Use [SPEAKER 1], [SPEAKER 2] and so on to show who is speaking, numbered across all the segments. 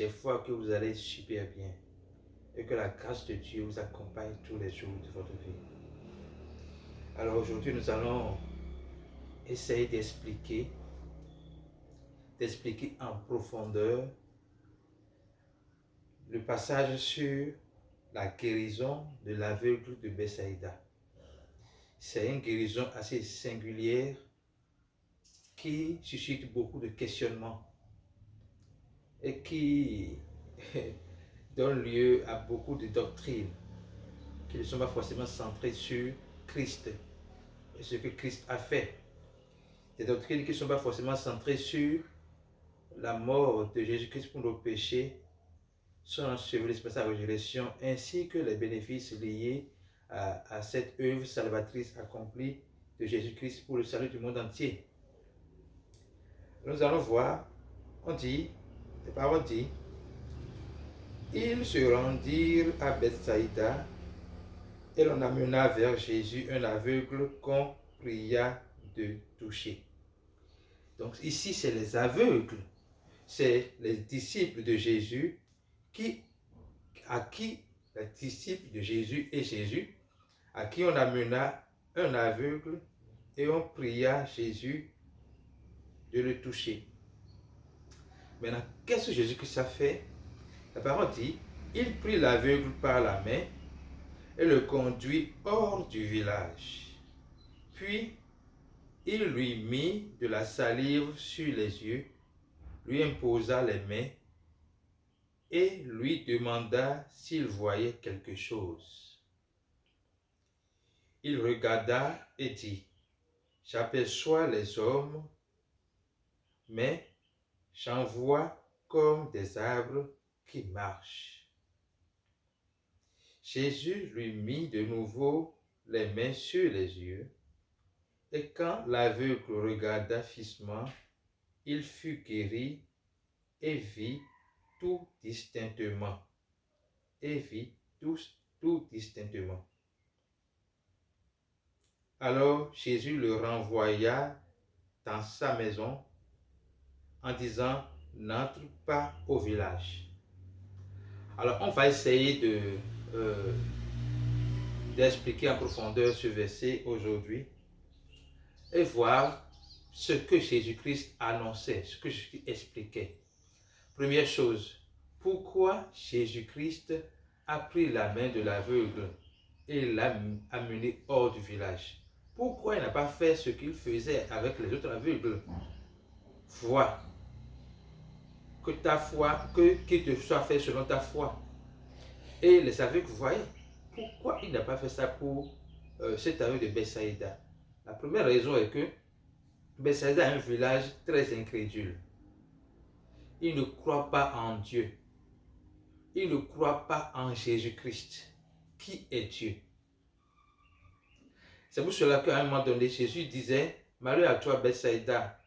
[SPEAKER 1] j'ai foi que vous allez super bien et que la grâce de Dieu vous accompagne tous les jours de votre vie. Alors aujourd'hui, nous allons essayer d'expliquer en profondeur le passage sur la guérison de l'aveugle de Bethsaïda. C'est une guérison assez singulière qui suscite beaucoup de questionnements et qui donne lieu à beaucoup de doctrines qui ne sont pas forcément centrées sur Christ et ce que Christ a fait. Des doctrines qui ne sont pas forcément centrées sur la mort de Jésus-Christ pour nos péchés, son ensevelissement, sa résurrection, ainsi que les bénéfices liés à cette œuvre salvatrice accomplie de Jésus-Christ pour le salut du monde entier. Nous allons voir, les paroles disent, ils se rendirent à Bethsaïda et l'on amena vers Jésus un aveugle qu'on pria de toucher. Donc ici, c'est les aveugles, c'est les disciples de Jésus à qui on amena un aveugle et on pria Jésus de le toucher. Maintenant, qu'est-ce que Jésus-Christ a fait? La parole dit, il prit l'aveugle par la main et le conduit hors du village. Puis, il lui mit de la salive sur les yeux, lui imposa les mains et lui demanda s'il voyait quelque chose. Il regarda et dit, j'aperçois les hommes, mais j'en vois comme des arbres qui marchent. Jésus lui mit de nouveau les mains sur les yeux, et quand l'aveugle regarda fixement, il fut guéri et vit tout distinctement. Alors Jésus le renvoya dans sa maison en disant, n'entre pas au village. Alors on va essayer d'expliquer en profondeur ce verset aujourd'hui et voir ce que Jésus-Christ annonçait, ce que Jésus expliquait. Première chose, pourquoi Jésus-Christ a pris la main de l'aveugle et l'a amené hors du village? Pourquoi il n'a pas fait ce qu'il faisait avec les autres aveugles? Vois que ta foi, qu'il te soit fait selon ta foi. Et les aveugles voyaient. Pourquoi il n'a pas fait ça pour cet aveugle de Bethsaïda? La première raison est que Bethsaïda est un village très incrédule. Il ne croit pas en Dieu. Il ne croit pas en Jésus-Christ, qui est Dieu. C'est pour cela qu'à un moment donné, Jésus disait, malheur à toi Bethsaïda,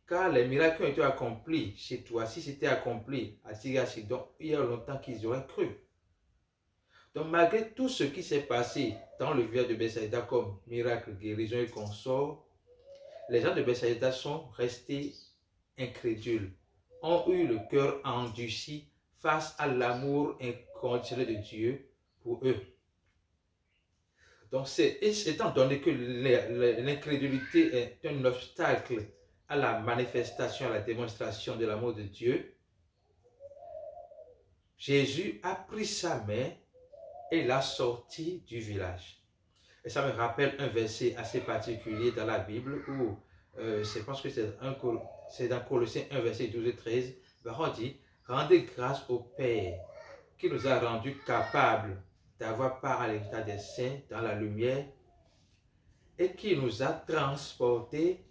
[SPEAKER 1] car les miracles ont été accomplis chez toi, si c'était accompli à Tyr et à Sidon, il y a longtemps qu'ils auraient cru. Donc malgré tout ce qui s'est passé dans le village de Bethsaïda comme miracle, guérison et consort, les gens de Bethsaïda sont restés incrédules, ont eu le cœur endurci face à l'amour inconditionnel de Dieu pour eux. Donc étant donné que l'incrédulité est un obstacle à la manifestation, à la démonstration de l'amour de Dieu, Jésus a pris sa main et l'a sorti du village. Et ça me rappelle un verset assez particulier dans la Bible où, je pense que c'est dans Colossiens 1, verset 12 et 13, on dit, rendez grâce au Père qui nous a rendus capables d'avoir part à l'état des saints dans la lumière et qui nous a transportés,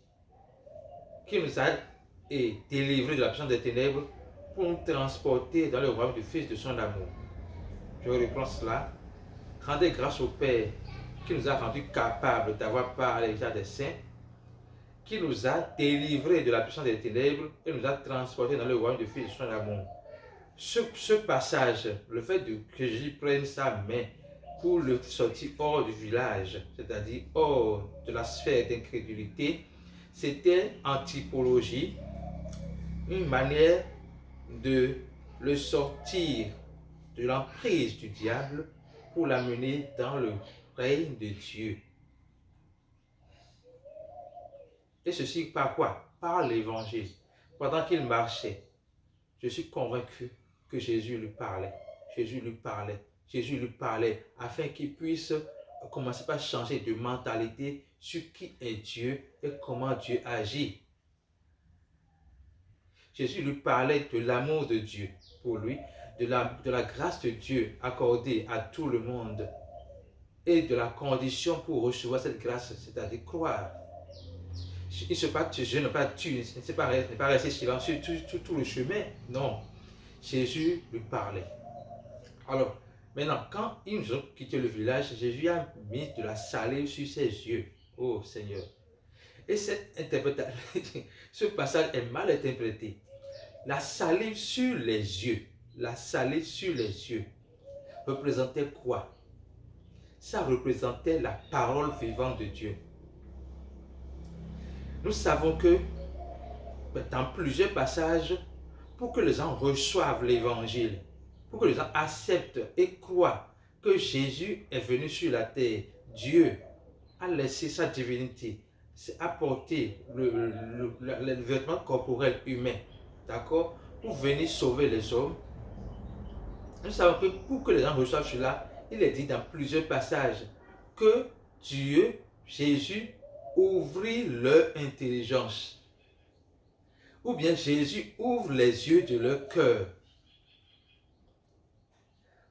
[SPEAKER 1] qui nous a délivrés de la puissance des ténèbres pour nous transporter dans le royaume du Fils de son amour. Je reprends cela. Rendez grâce au Père qui nous a rendus capables d'avoir part à l'état des saints, qui nous a délivrés de la puissance des ténèbres et nous a transportés dans le royaume du Fils de son amour. Ce passage, le fait que Jésus prenne sa main pour le sortir hors du village, c'est-à-dire hors de la sphère d'incrédulité, c'était en typologie une manière de le sortir de l'emprise du diable pour l'amener dans le règne de Dieu. Et ceci par quoi? Par l'évangile. Pendant qu'il marchait, je suis convaincu que Jésus lui parlait. Jésus lui parlait. Jésus lui parlait afin qu'il puisse commencer par changer de mentalité sur qui est Dieu et comment Dieu agit. Jésus lui parlait de l'amour de Dieu pour lui, de la grâce de Dieu accordée à tout le monde et de la condition pour recevoir cette grâce, c'est-à-dire croire. Il se bat, je n'ai pas tué, n'est pas resté silencieux tout le chemin. Non, Jésus lui parlait. Alors, maintenant, quand ils ont quitté le village, Jésus a mis de la salive sur ses yeux. Oh Seigneur. Et cette interprétation, ce passage est mal interprété. La salive sur les yeux, la salive sur les yeux, représentait quoi? Ça représentait la parole vivante de Dieu. Nous savons que dans plusieurs passages, pour que les gens reçoivent l'évangile, pour que les gens acceptent et croient que Jésus est venu sur la terre, Dieu a laissé sa divinité, a porté le vêtement corporel humain, d'accord, pour venir sauver les hommes. Nous savons que pour que les gens reçoivent cela, il est dit dans plusieurs passages que Dieu, Jésus, ouvrit leur intelligence. Ou bien Jésus ouvre les yeux de leur cœur.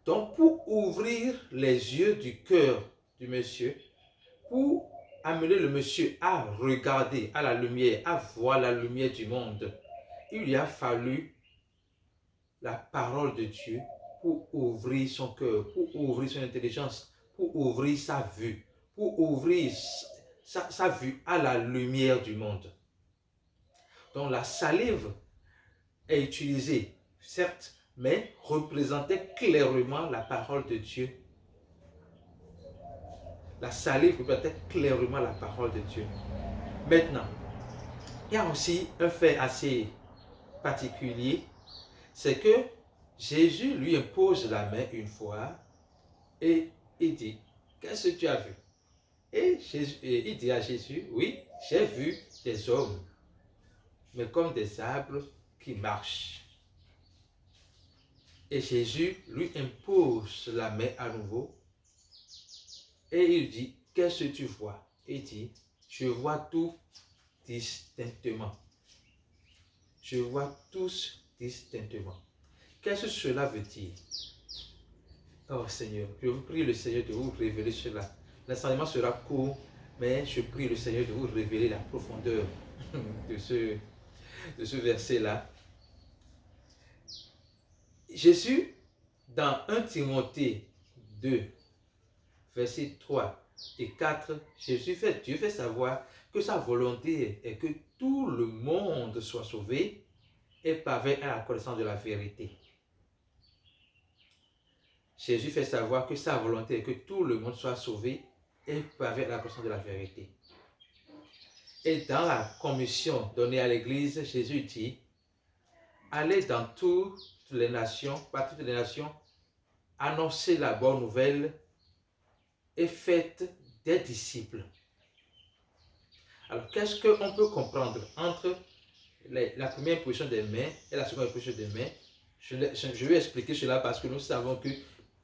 [SPEAKER 1] Donc pour ouvrir les yeux du cœur du monsieur, pour amener le monsieur à regarder à la lumière, à voir la lumière du monde, il lui a fallu la parole de Dieu pour ouvrir son cœur, pour ouvrir son intelligence, pour ouvrir sa vue, pour ouvrir sa vue à la lumière du monde. Donc la salive est utilisée, certes, mais représentait clairement la parole de Dieu. La salive représentait clairement la parole de Dieu. Maintenant, il y a aussi un fait assez particulier, c'est que Jésus lui impose la main une fois et il dit, qu'est-ce que tu as vu? Et il dit à Jésus, oui, j'ai vu des hommes, mais comme des arbres qui marchent. Et Jésus lui impose la main à nouveau et il dit, qu'est-ce que tu vois? Il dit, je vois tout distinctement. Je vois tous distinctement. Qu'est-ce que cela veut dire? Oh Seigneur, je vous prie le Seigneur de vous révéler cela. L'enseignement sera court, mais je prie le Seigneur de vous révéler la profondeur de ce verset-là. Jésus, dans 1 Timothée 2, versets 3 et 4, Dieu fait savoir que sa volonté est que tout le monde soit sauvé et parvienne à la connaissance de la vérité. Jésus fait savoir que sa volonté est que tout le monde soit sauvé et parvienne à la connaissance de la vérité. Et dans la commission donnée à l'Église, Jésus dit, allez dans toutes les nations, par toutes les nations, annoncez la bonne nouvelle et faites des disciples. Alors, qu'est-ce qu'on peut comprendre entre la première position des mains et la seconde position des mains? Je vais expliquer cela parce que nous savons que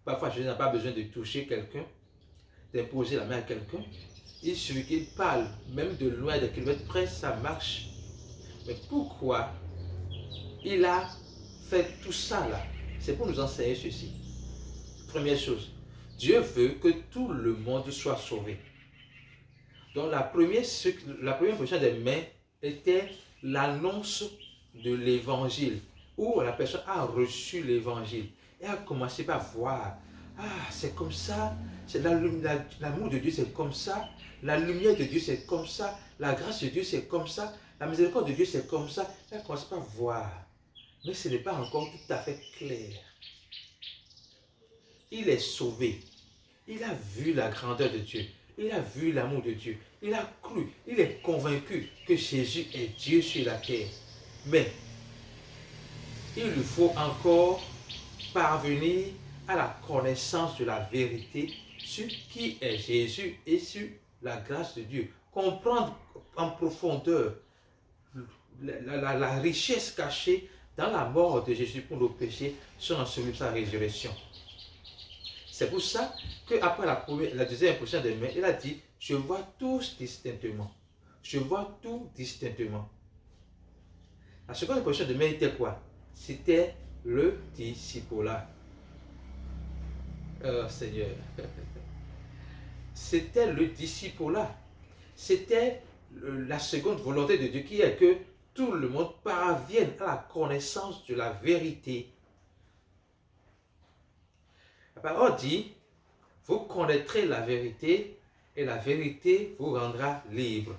[SPEAKER 1] parfois Jésus n'a pas besoin de toucher quelqu'un, d'imposer la main à quelqu'un. Il suffit qu'il parle, même de loin, des kilomètres près, ça marche. Mais pourquoi il a fait tout ça là? C'est pour nous enseigner ceci. Première chose, Dieu veut que tout le monde soit sauvé. Donc la première position des mains était l'annonce de l'évangile, où la personne a reçu l'évangile et a commencé par voir, ah c'est comme ça, c'est l'amour de Dieu c'est comme ça, la lumière de Dieu c'est comme ça, la grâce de Dieu c'est comme ça, la miséricorde de Dieu c'est comme ça. Elle commence par voir, mais ce n'est pas encore tout à fait clair. Il est sauvé, il a vu la grandeur de Dieu, il a vu l'amour de Dieu, il a cru, il est convaincu que Jésus est Dieu sur la terre. Mais il lui faut encore parvenir à la connaissance de la vérité sur qui est Jésus et sur la grâce de Dieu. Comprendre en profondeur la richesse cachée dans la mort de Jésus pour nos péchés, son enseignement, sa résurrection. C'est pour ça qu'après la deuxième impression des mains, il a dit, je vois tous distinctement. Je vois tout distinctement. La seconde impression des mains était quoi? C'était le disciple-là. Oh Seigneur. C'était le disciple-là. C'était la seconde volonté de Dieu qui est que tout le monde parvienne à la connaissance de la vérité. La parole dit, vous connaîtrez la vérité et la vérité vous rendra libre.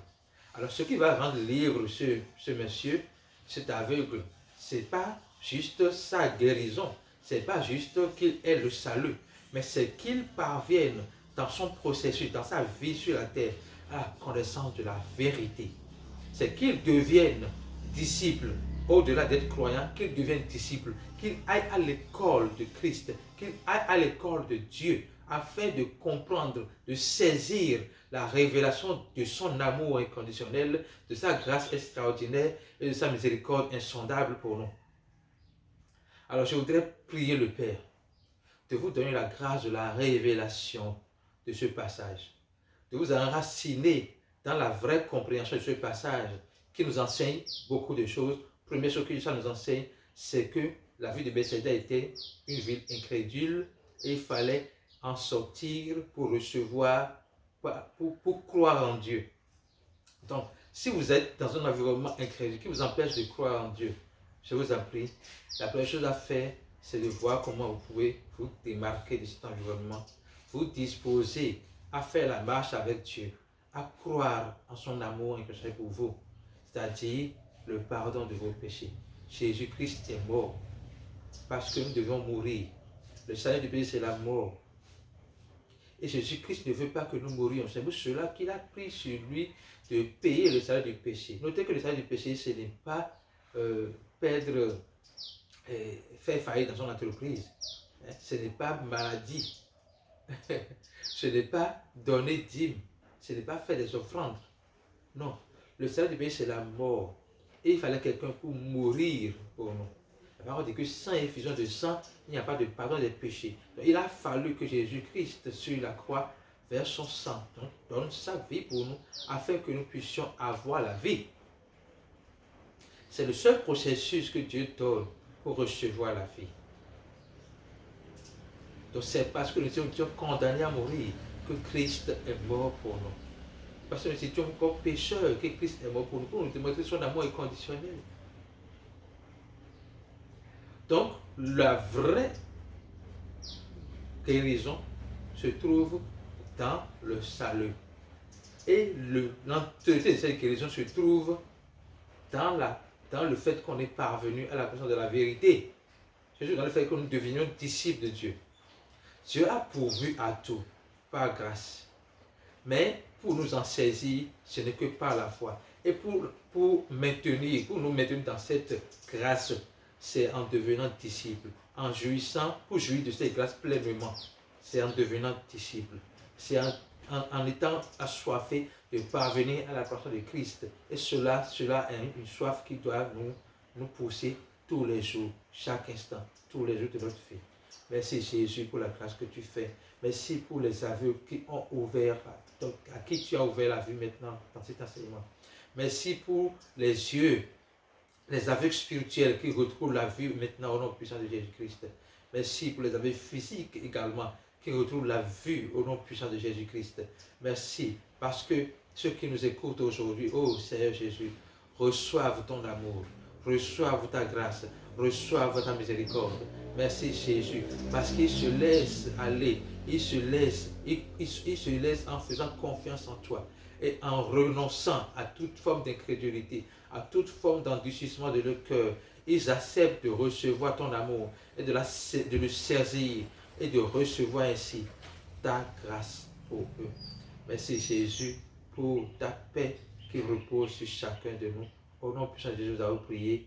[SPEAKER 1] Alors ce qui va rendre libre ce monsieur, cet aveugle, ce n'est pas juste sa guérison, ce n'est pas juste qu'il ait le salut, mais c'est qu'il parvienne dans son processus, dans sa vie sur la terre, à la connaissance de la vérité. C'est qu'il devienne disciple, au-delà d'être croyant, qu'il devienne disciple, qu'il aille à l'école de Christ, qu'il aille à l'école de Dieu, afin de comprendre, de saisir la révélation de son amour inconditionnel, de sa grâce extraordinaire et de sa miséricorde insondable pour nous. Alors je voudrais prier le Père de vous donner la grâce de la révélation de ce passage, de vous enraciner dans la vraie compréhension de ce passage qui nous enseigne beaucoup de choses. Première chose que ça nous enseigne, c'est que la ville de Bethsaïda était une ville incrédule et il fallait en sortir pour recevoir, pour croire en Dieu. Donc, si vous êtes dans un environnement incrédule qui vous empêche de croire en Dieu, je vous en prie, la première chose à faire, c'est de voir comment vous pouvez vous démarquer de cet environnement, vous disposer à faire la marche avec Dieu, à croire en son amour inconditionnel pour vous, c'est-à-dire le pardon de vos péchés. Jésus-Christ est mort parce que nous devons mourir. Le salaire du péché, c'est la mort. Et Jésus-Christ ne veut pas que nous mourions. C'est pour cela qu'il a pris sur lui de payer le salaire du péché. Notez que le salaire du péché, ce n'est pas perdre, faire faillite dans son entreprise. Ce n'est pas maladie. Ce n'est pas donner dîme. Ce n'est pas faire des offrandes. Non. Le salaire du péché, c'est la mort. Et il fallait quelqu'un pour mourir pour nous. La parole dit que sans effusion de sang, il n'y a pas de pardon des péchés. Donc, il a fallu que Jésus-Christ sur la croix verse son sang, donc donne sa vie pour nous, afin que nous puissions avoir la vie. C'est le seul processus que Dieu donne pour recevoir la vie. Donc c'est parce que nous étions condamnés à mourir que Christ est mort pour nous. Parce que nous étions encore pécheurs que Christ est mort pour nous démontrer son amour inconditionnel. Donc, la vraie guérison se trouve dans le salut. Et l'entièreté de cette guérison se trouve dans le fait qu'on est parvenu à la connaissance de la vérité. C'est dans le fait que nous devenions disciples de Dieu. Dieu a pourvu à tout, par grâce. Mais pour nous en saisir, ce n'est que par la foi. Et pour nous maintenir dans cette grâce, c'est en devenant disciple, en jouissant, pour jouir de cette grâce pleinement, c'est en devenant disciple, c'est en étant assoiffé de parvenir à la connaissance de Christ. Et cela est une soif qui doit nous pousser tous les jours, chaque instant, tous les jours de notre vie. Merci Jésus pour la grâce que tu fais. Merci pour les aveugles qui ont ouvert, à qui tu as ouvert la vue maintenant dans cet enseignement. Merci pour les yeux, les aveugles spirituels qui retrouvent la vue maintenant au nom puissant de Jésus-Christ. Merci pour les aveugles physiques également qui retrouvent la vue au nom puissant de Jésus-Christ. Merci parce que ceux qui nous écoutent aujourd'hui, oh Seigneur Jésus, reçoivent ton amour, reçoivent ta grâce, reçoivent ta miséricorde. Merci Jésus, parce qu'il se laisse aller, il se laisse en faisant confiance en toi et en renonçant à toute forme d'incrédulité, à toute forme d'endurcissement de leur cœur. Ils acceptent de recevoir ton amour et de le saisir et de recevoir ainsi ta grâce pour eux. Merci Jésus pour ta paix qui repose sur chacun de nous. Au nom puissant de Jésus, nous avons prié.